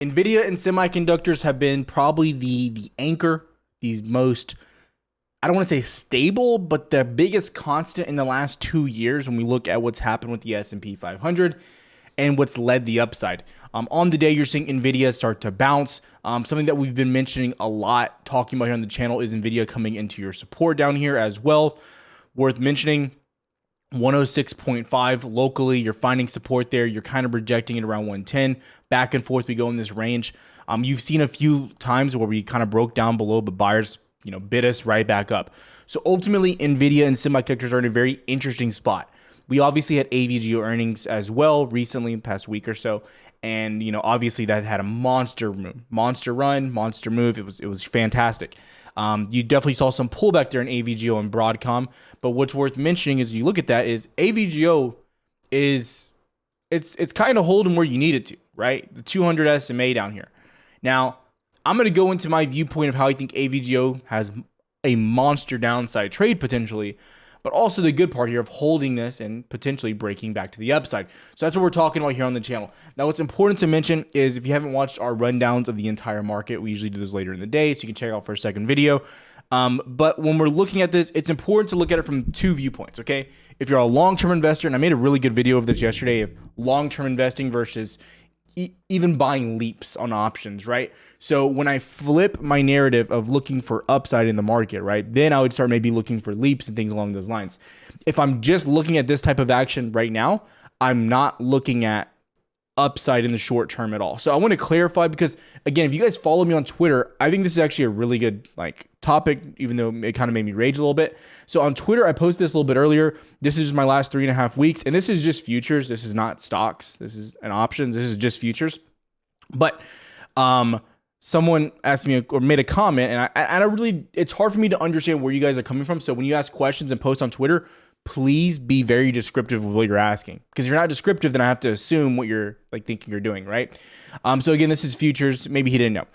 Nvidia and semiconductors have been probably the anchor, the most, I don't want to say stable, but the biggest constant in the last 2 years when we look at what's happened with the S&P 500 and what's led the upside. On the day, you're seeing Nvidia start to bounce. Something that we've been mentioning a lot, talking about here on the channel, is Nvidia coming into your support down here as well. Worth mentioning, 106.5 locally. You're finding support there. You're kind of rejecting it around 110. Back and forth, we go in this range. You've seen a few times where we kind of broke down below, but buyers, bid us right back up. So ultimately, Nvidia and semiconductors are in a very interesting spot. We obviously had AVGO earnings as well recently, in the past week or so. And, obviously that had a monster run, monster move. It was fantastic. You definitely saw some pullback there in AVGO and Broadcom. But what's worth mentioning is you look at that is AVGO it's kind of holding where you need it to, right? The 200 SMA down here. Now, I'm going to go into my viewpoint of how I think AVGO has a monster downside trade potentially, but also the good part here of holding this and potentially breaking back to the upside. So that's what we're talking about here on the channel. Now, what's important to mention is if you haven't watched our rundowns of the entire market, we usually do those later in the day, so you can check out for a second video. But when we're looking at this, it's important to look at it from two viewpoints, okay? If you're a long-term investor, and I made a really good video of this yesterday of long-term investing versus even buying leaps on options, right? So when I flip my narrative of looking for upside in the market, right, then I would start maybe looking for leaps and things along those lines. If I'm just looking at this type of action right now, I'm not looking at upside in the short term at all. So I want to clarify because, again, if you guys follow me on Twitter, I think this is actually a really good topic, even though it kind of made me rage a little bit. So on Twitter, I posted this a little bit earlier. This is just my last 3.5 weeks, and this is just futures. This is not stocks. This is an options. This is just futures. But someone asked me or made a comment, and I really, it's hard for me to understand where you guys are coming from. So when you ask questions and post on Twitter, please be very descriptive of what you're asking. Because if you're not descriptive, then I have to assume what you're thinking you're doing, right? So again, this is futures. Maybe he didn't know.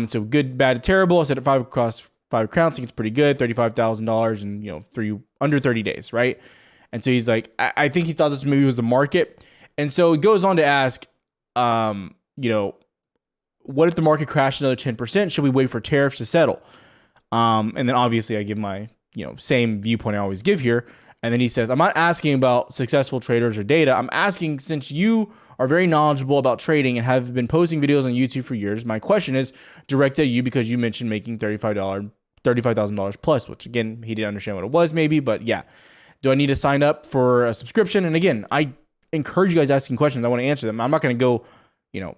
So good, bad, terrible. I said at 5 across 5 crowns, I think it's pretty good. $35,000 in under 30 days, right? And so he's like, I think he thought this maybe was the market. And so he goes on to ask, what if the market crashed another 10%? Should we wait for tariffs to settle? And then obviously I give my same viewpoint I always give here. And then he says, I'm not asking about successful traders or data. I'm asking, since you are very knowledgeable about trading and have been posting videos on YouTube for years, my question is directed at you because you mentioned making $35,000 plus, which again, he didn't understand what it was maybe, but yeah. Do I need to sign up for a subscription? And again, I encourage you guys asking questions. I want to answer them. I'm not going to go,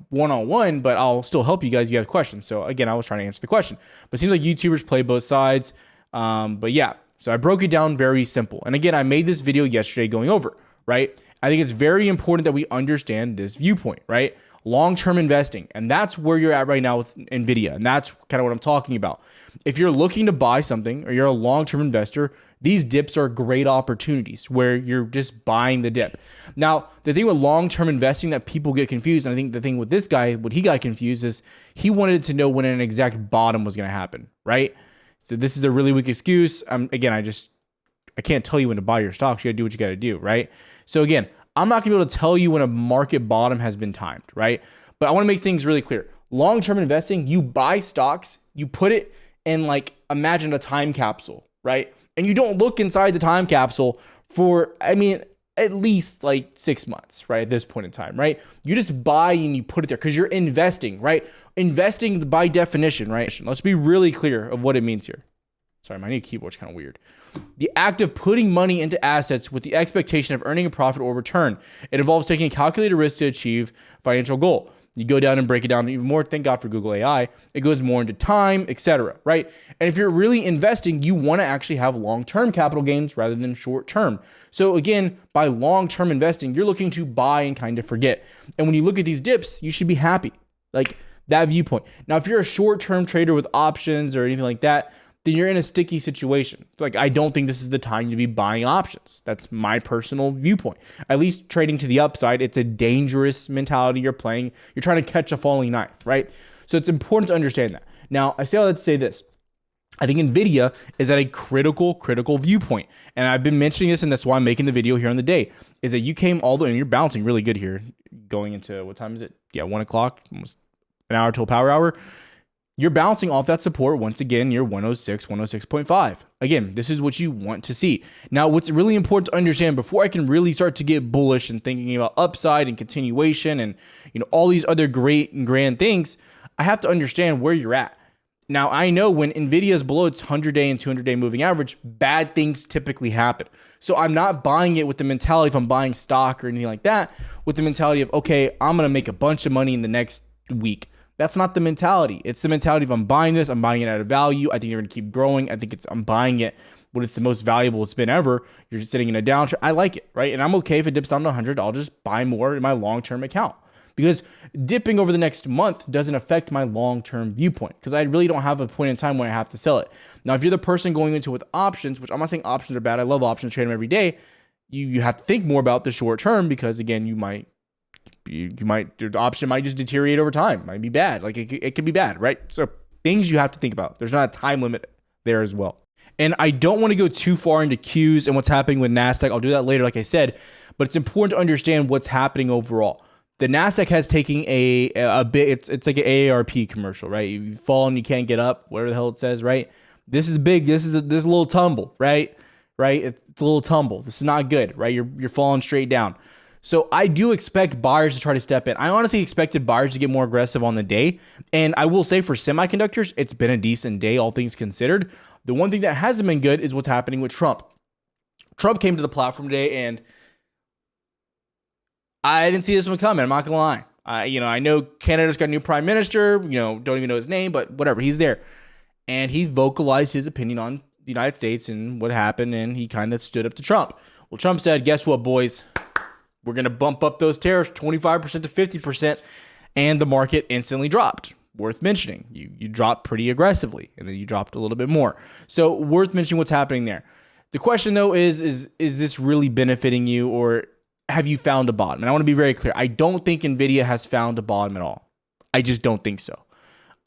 one-on-one, but I'll still help you guys if you have questions. So again, I was trying to answer the question, but it seems like YouTubers play both sides. But yeah. So I broke it down very simple. And again, I made this video yesterday going over, right? I think it's very important that we understand this viewpoint, right? Long-term investing. And that's where you're at right now with Nvidia. And that's kind of what I'm talking about. If you're looking to buy something or you're a long-term investor, these dips are great opportunities where you're just buying the dip. Now, the thing with long-term investing that people get confused, and I think the thing with this guy, what he got confused is he wanted to know when an exact bottom was going to happen, right? So this is a really weak excuse. Again, I can't tell you when to buy your stocks. You got to do what you got to do, right? So again, I'm not going to be able to tell you when a market bottom has been timed, right? But I want to make things really clear. Long-term investing, you buy stocks, you put it in imagine a time capsule, right? And you don't look inside the time capsule for, at least 6 months, right? At this point in time, right? You just buy and you put it there because you're investing, right? Investing by definition, right? Let's be really clear of what it means here. Sorry, my new keyboard's kind of weird. The act of putting money into assets with the expectation of earning a profit or return. It involves taking a calculated risk to achieve financial goal. You go down and break it down even more. Thank God for Google AI. It goes more into time, etc. Right? And if you're really investing, you want to actually have long-term capital gains rather than short-term. So again, by long-term investing, you're looking to buy and kind of forget. And when you look at these dips, you should be happy. That viewpoint. Now, if you're a short-term trader with options or anything like that, then you're in a sticky situation. I don't think this is the time to be buying options. That's my personal viewpoint. At least trading to the upside, it's a dangerous mentality you're playing. You're trying to catch a falling knife, right? So it's important to understand that. Now, I say all that to say this. I think Nvidia is at a critical viewpoint. And I've been mentioning this, and that's why I'm making the video here on the day, is that you came all the way, and you're bouncing really good here, going into, what time is it? Yeah, 1 o'clock, almost an hour till power hour, you're bouncing off that support once again near 106, 106.5. Again, this is what you want to see. Now, what's really important to understand before I can really start to get bullish and thinking about upside and continuation and all these other great and grand things, I have to understand where you're at. Now, I know when Nvidia is below its 100-day and 200-day moving average, bad things typically happen. So I'm not buying it with the mentality if I'm buying stock or anything like that, with the mentality of, okay, I'm going to make a bunch of money in the next week. That's not the mentality. It's the mentality of I'm buying this, I'm buying it at a value. I think they're going to keep growing. I think I'm buying it when it's the most valuable it's been ever. You're sitting in a downtrend. I like it, right? And I'm okay if it dips down to 100. I'll just buy more in my long-term account because dipping over the next month doesn't affect my long-term viewpoint because I really don't have a point in time when I have to sell it. Now, if you're the person going into it with options, which I'm not saying options are bad. I love options, trade them every day. You have to think more about the short term because, again, the option might just deteriorate over time. It might be bad. Like it could be bad, right? So things you have to think about. There's not a time limit there as well. And I don't want to go too far into Qs and what's happening with NASDAQ. I'll do that later, like I said, but it's important to understand what's happening overall. The NASDAQ has taken a bit, it's like an AARP commercial, right? You fall and you can't get up, whatever the hell it says, right? This is this little tumble, right? It's a little tumble. This is not good, right? You're falling straight down. So I do expect buyers to try to step in. I honestly expected buyers to get more aggressive on the day. And I will say for semiconductors, it's been a decent day, all things considered. The one thing that hasn't been good is what's happening with Trump. Trump came to the platform today and I didn't see this one coming. I'm not gonna lie. I know Canada's got a new prime minister, don't even know his name, but whatever, he's there. And he vocalized his opinion on the United States and what happened. And he kind of stood up to Trump. Well, Trump said, guess what, boys? We're going to bump up those tariffs 25% to 50%, and the market instantly dropped. Worth mentioning. You dropped pretty aggressively, and then you dropped a little bit more. So worth mentioning what's happening there. The question, though, is this really benefiting you, or have you found a bottom? And I want to be very clear. I don't think Nvidia has found a bottom at all. I just don't think so.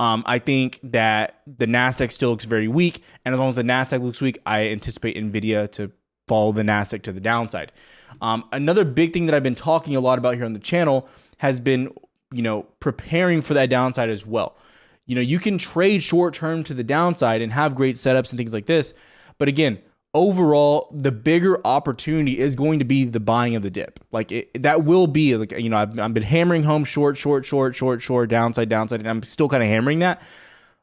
I think that the NASDAQ still looks very weak, and as long as the NASDAQ looks weak, I anticipate Nvidia to follow the NASDAQ to the downside. Another big thing that I've been talking a lot about here on the channel has been, preparing for that downside as well. You can trade short term to the downside and have great setups and things like this. But again, overall, the bigger opportunity is going to be the buying of the dip. That will be I've been hammering home short, downside, and I'm still kind of hammering that.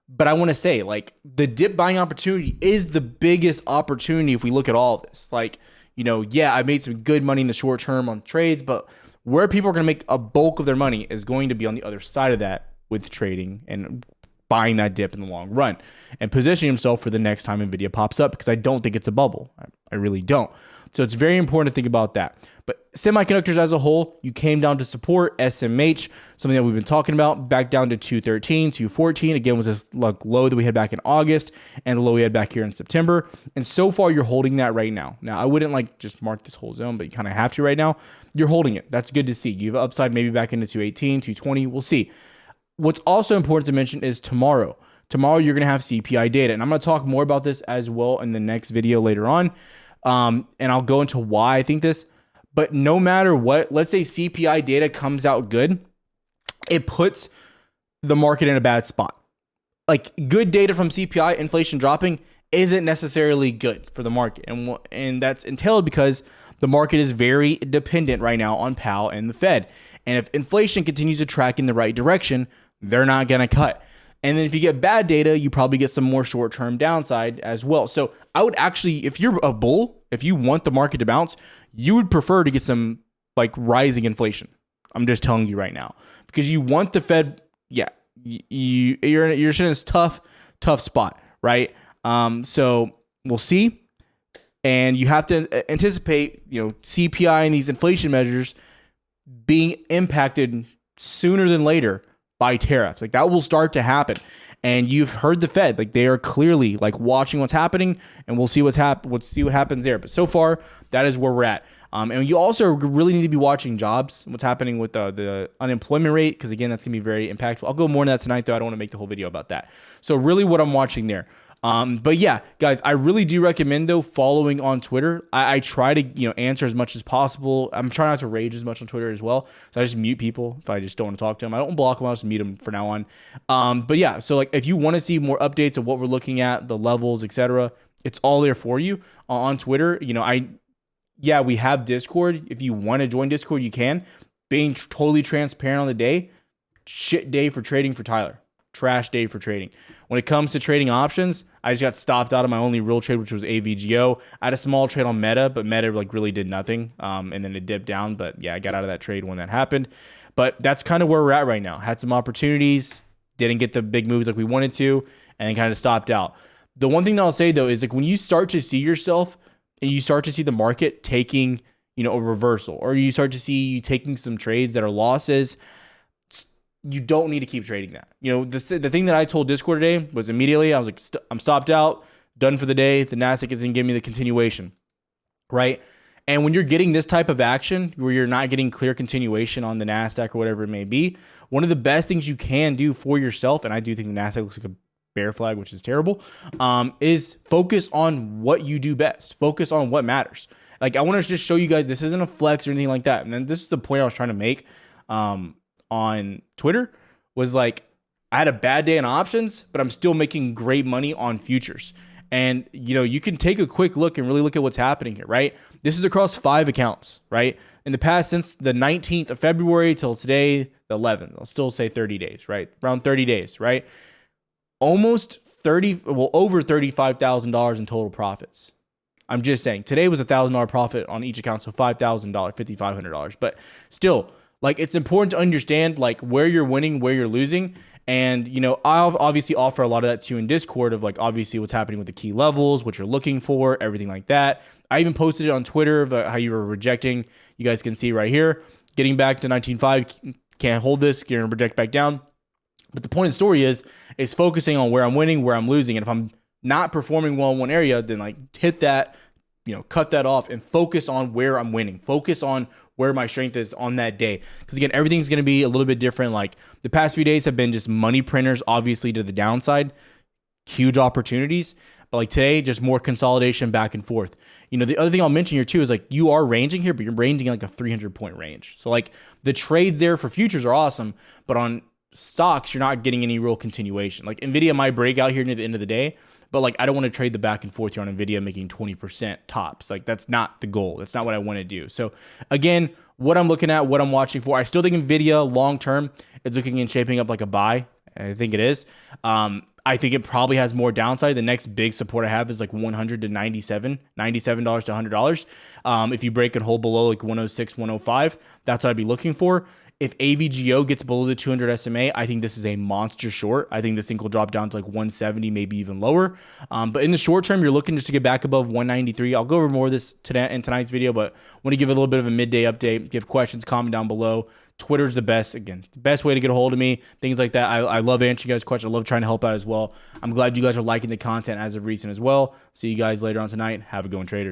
But I want to say, the dip buying opportunity is the biggest opportunity if we look at all of this. I made some good money in the short term on trades, but where people are going to make a bulk of their money is going to be on the other side of that with trading and buying that dip in the long run and positioning himself for the next time Nvidia pops up, because I don't think it's a bubble. I really don't. So it's very important to think about that. But semiconductors as a whole, you came down to support SMH, something that we've been talking about, back down to 213, 214. Again, was this low that we had back in August and the low we had back here in September. And so far, you're holding that right now. Now, I wouldn't just mark this whole zone, but you kind of have to right now. You're holding it. That's good to see. You have upside maybe back into 218, 220. We'll see. What's also important to mention is tomorrow. Tomorrow, you're going to have CPI data. And I'm going to talk more about this as well in the next video later on. And I'll go into why I think this. But no matter what, let's say CPI data comes out good, it puts the market in a bad spot. Good data from CPI, inflation dropping, isn't necessarily good for the market. And that's entailed because the market is very dependent right now on Powell and the Fed. And if inflation continues to track in the right direction, they're not going to cut. And then if you get bad data, you probably get some more short-term downside as well. So I would actually, if you're a bull, if you want the market to bounce, you would prefer to get some rising inflation. I'm just telling you right now, because you want the Fed. Yeah, you're in this tough spot, right? So we'll see, and you have to anticipate, CPI and these inflation measures being impacted sooner than later by tariffs. That will start to happen. And you've heard the Fed, they are clearly watching what's happening, and we'll see what happens there. But so far, that is where we're at. And you also really need to be watching jobs, what's happening with the unemployment rate, because again, that's gonna be very impactful. I'll go more into that tonight, though. I don't want to make the whole video about that. So really, what I'm watching there. But yeah, guys, I really do recommend though following on Twitter. I try to answer as much as possible. I'm trying not to rage as much on Twitter as well, so I just mute people if I just don't want to talk to them. I don't block them. I just mute them for now on. But yeah, so like if you want to see more updates of what we're looking at, the levels, etc., it's all there for you on Twitter. We have Discord. If you want to join Discord, you can. Being totally transparent on the day, shit day for trading for Tyler. Trash day for trading. When it comes to trading options, I just got stopped out of my only real trade, which was AVGO. I had a small trade on Meta, but Meta like really did nothing. And then it dipped down. But yeah, I got out of that trade when that happened. But that's kind of where we're at right now. Had some opportunities, didn't get the big moves like we wanted to, and then kind of stopped out. The one thing that I'll say though is like when you start to see yourself and you start to see the market taking, a reversal, or you start to see you taking some trades that are losses, you don't need to keep trading that. The thing that I told Discord today was immediately, I was like, I'm stopped out, done for the day. The Nasdaq isn't giving me the continuation, right? And when you're getting this type of action where you're not getting clear continuation on the Nasdaq or whatever it may be, one of the best things you can do for yourself, and I do think the Nasdaq looks like a bear flag, which is terrible, is focus on what you do best. Focus on what matters. Like I want to just show you guys, this isn't a flex or anything like that. And then this is the point I was trying to make on Twitter, was like, I had a bad day in options, but I'm still making great money on futures. And, you can take a quick look and really look at what's happening here, right? This is across 5 accounts, right? In the past, since the 19th of February till today, the 11th, I'll still say 30 days, right? Around 30 days, right? Almost over $35,000 in total profits. I'm just saying today was $1,000 profit on each account. So $5,000, $5,500, but still, like, it's important to understand like where you're winning, where you're losing. And, I'll obviously offer a lot of that to you in Discord of like, obviously what's happening with the key levels, what you're looking for, everything like that. I even posted it on Twitter about how you were rejecting. You guys can see right here, getting back to 19.5, can't hold this, you're going to reject back down. But the point of the story is focusing on where I'm winning, where I'm losing. And if I'm not performing well in one area, then like hit that, cut that off and focus on where I'm winning. Focus on where my strength is on that day. Because again, everything's going to be a little bit different. Like the past few days have been just money printers, obviously to the downside, huge opportunities. But like today, just more consolidation back and forth. The other thing I'll mention here too is like you are ranging here, but you're ranging like a 300-point range. So like the trades there for futures are awesome, but on stocks, you're not getting any real continuation. Like Nvidia might break out here near the end of the day, but like I don't want to trade the back and forth here on Nvidia making 20% tops. Like that's not the goal. That's not what I want to do. So again, what I'm looking at, what I'm watching for, I still think Nvidia long term is looking and shaping up like a buy. I think it is. I think it probably has more downside. The next big support I have is like 100 to 97, $97 to $100. If you break and hold below like 106, 105, that's what I'd be looking for. If AVGO gets below the 200 SMA, I think this is a monster short. I think this thing will drop down to like 170, maybe even lower. But in the short term, you're looking just to get back above 193. I'll go over more of this today in tonight's video, but want to give a little bit of a midday update. If you have questions, comment down below. Twitter's the best. Again, the best way to get a hold of me. Things like that. I love answering you guys' questions. I love trying to help out as well. I'm glad you guys are liking the content as of recent as well. See you guys later on tonight. Have a good one, traders.